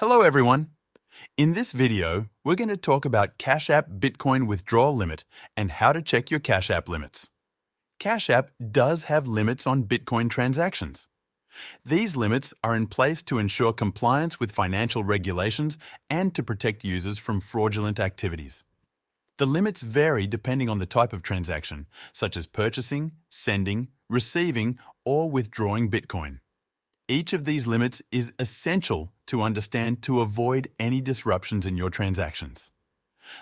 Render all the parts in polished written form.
Hello everyone! In this video, we're going to talk about Cash App Bitcoin withdrawal limit and how to check your Cash App limits. Cash App does have limits on Bitcoin transactions. These limits are in place to ensure compliance with financial regulations and to protect users from fraudulent activities. The limits vary depending on the type of transaction, such as purchasing, sending, receiving, or withdrawing Bitcoin. Each of these limits is essential to understand to avoid any disruptions in your transactions.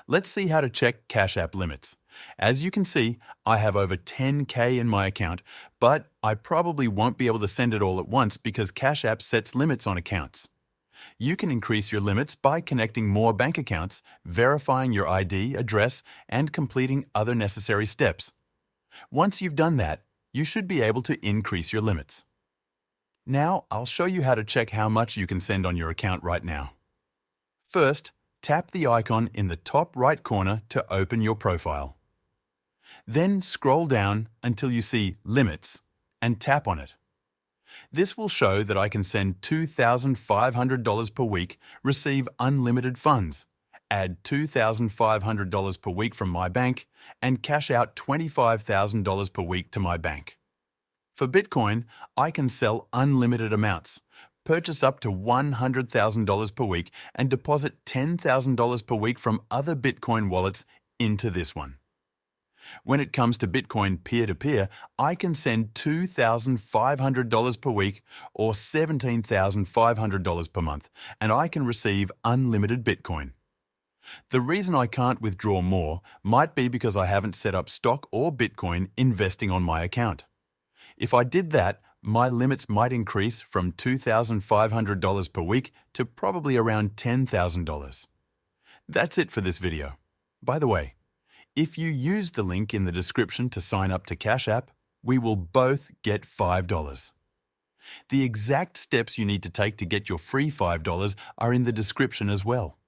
Let's see how to check Cash App limits. As you can see, I have over 10K in my account, but I probably won't be able to send it all at once because Cash App sets limits on accounts. You can increase your limits by connecting more bank accounts, verifying your ID, address, and completing other necessary steps. Once you've done that, you should be able to increase your limits. Now, I'll show you how to check how much you can send on your account right now. First, tap the icon in the top right corner to open your profile. Then scroll down until you see Limits and tap on it. This will show that I can send $2,500 per week, receive unlimited funds, add $2,500 per week from my bank, and cash out $25,000 per week to my bank. For Bitcoin, I can sell unlimited amounts, purchase up to $100,000 per week, and deposit $10,000 per week from other Bitcoin wallets into this one. When it comes to Bitcoin peer-to-peer, I can send $2,500 per week or $17,500 per month, and I can receive unlimited Bitcoin. The reason I can't withdraw more might be because I haven't set up stock or Bitcoin investing on my account. If I did that, my limits might increase from $2,500 per week to probably around $10,000. That's it for this video. By the way, if you use the link in the description to sign up to Cash App, we will both get $5. The exact steps you need to take to get your free $5 are in the description as well.